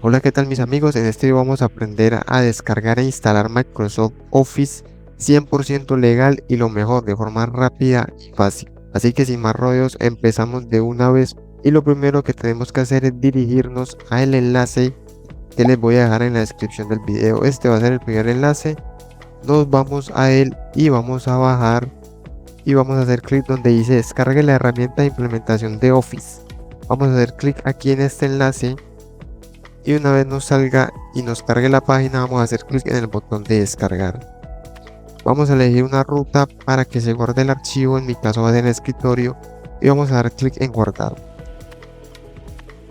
Hola, ¿qué tal mis amigos? En este video vamos a aprender a descargar e instalar Microsoft Office 100% legal y lo mejor, de forma rápida y fácil. Así que sin más rodeos, empezamos de una vez y lo primero que tenemos que hacer es dirigirnos al enlace que les voy a dejar en la descripción del video. Este va a ser el primer enlace, nos vamos a él y vamos a bajar y vamos a hacer clic donde dice descargue la herramienta de implementación de Office. Vamos a hacer clic aquí en este enlace. Y una vez nos salga y nos cargue la página, vamos a hacer clic en el botón de descargar. Vamos a elegir una ruta para que se guarde el archivo, en mi caso va a ser en el escritorio, y vamos a dar clic en guardar.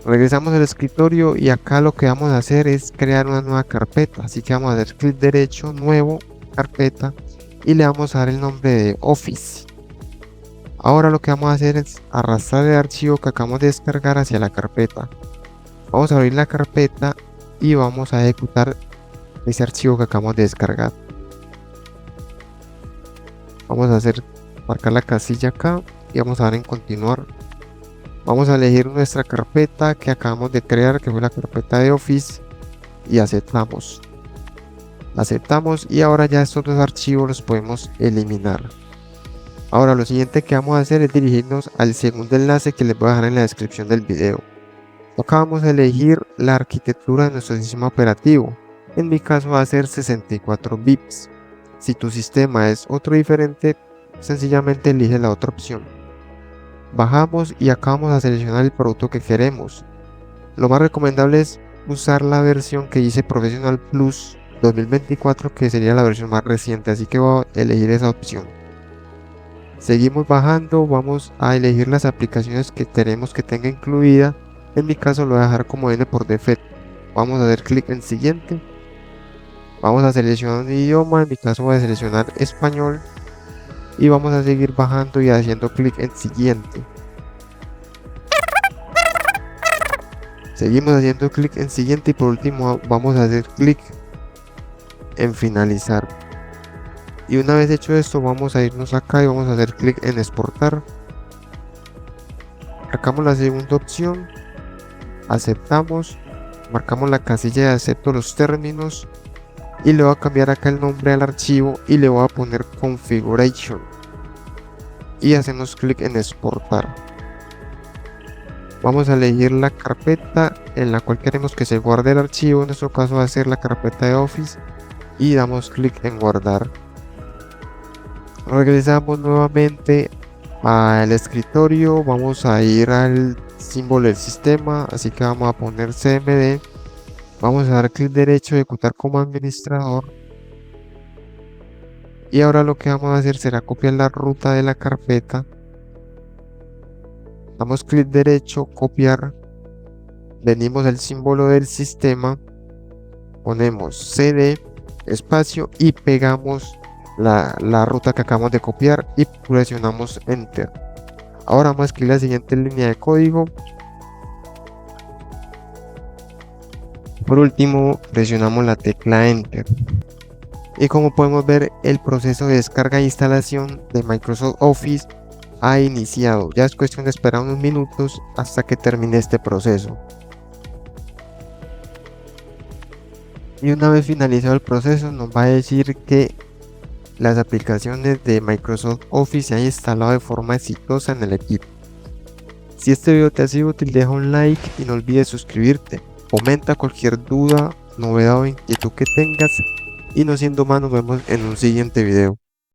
Regresamos al escritorio y acá lo que vamos a hacer es crear una nueva carpeta, así que vamos a dar clic derecho, nuevo, carpeta, y le vamos a dar el nombre de Office. Ahora lo que vamos a hacer es arrastrar el archivo que acabamos de descargar hacia la carpeta. Vamos a abrir la carpeta y vamos a ejecutar ese archivo que acabamos de descargar. Vamos a marcar la casilla acá y vamos a dar en continuar. Vamos a elegir nuestra carpeta que acabamos de crear, que fue la carpeta de Office, y aceptamos. Aceptamos y ahora ya estos dos archivos los podemos eliminar. Ahora lo siguiente que vamos a hacer es dirigirnos al segundo enlace que les voy a dejar en la descripción del video. Acá vamos a elegir la arquitectura de nuestro sistema operativo. En mi caso va a ser 64 bits. Si tu sistema es otro diferente, sencillamente elige la otra opción. Bajamos y acá vamos a seleccionar el producto que queremos. Lo más recomendable es usar la versión que dice Professional Plus 2024, que sería la versión más reciente, así que voy a elegir esa opción. Seguimos bajando, vamos a elegir las aplicaciones que queremos que tenga incluida. En mi caso lo voy a dejar como N por defecto. Vamos a dar clic en siguiente. Vamos a seleccionar un idioma, en mi caso voy a seleccionar español. Y vamos a seguir bajando y haciendo clic en siguiente. Seguimos haciendo clic en siguiente y por último vamos a hacer clic en finalizar. Y una vez hecho esto vamos a irnos acá y vamos a hacer clic en exportar. Marcamos la segunda opción. Aceptamos, marcamos la casilla de acepto los términos y le voy a cambiar acá el nombre al archivo y le voy a poner configuration y hacemos clic en exportar. Vamos a elegir la carpeta en la cual queremos que se guarde el archivo, en nuestro caso va a ser la carpeta de Office, y damos clic en guardar. Regresamos nuevamente al escritorio, vamos a ir al símbolo del sistema, así que vamos a poner CMD, vamos a dar clic derecho, ejecutar como administrador, y ahora lo que vamos a hacer será copiar la ruta de la carpeta. Damos clic derecho, copiar, venimos al símbolo del sistema, ponemos CD, espacio y pegamos la ruta que acabamos de copiar y presionamos enter. Ahora vamos a escribir la siguiente línea de código. Por último, presionamos la tecla enter. Y como podemos ver, el proceso de descarga e instalación de Microsoft Office ha iniciado. Ya es cuestión de esperar unos minutos hasta que termine este proceso. Y una vez finalizado el proceso, nos va a decir que las aplicaciones de Microsoft Office se han instalado de forma exitosa en el equipo. Si este video te ha sido útil, deja un like y no olvides suscribirte. Comenta cualquier duda, novedad o inquietud que tengas. Y no siendo más, nos vemos en un siguiente video.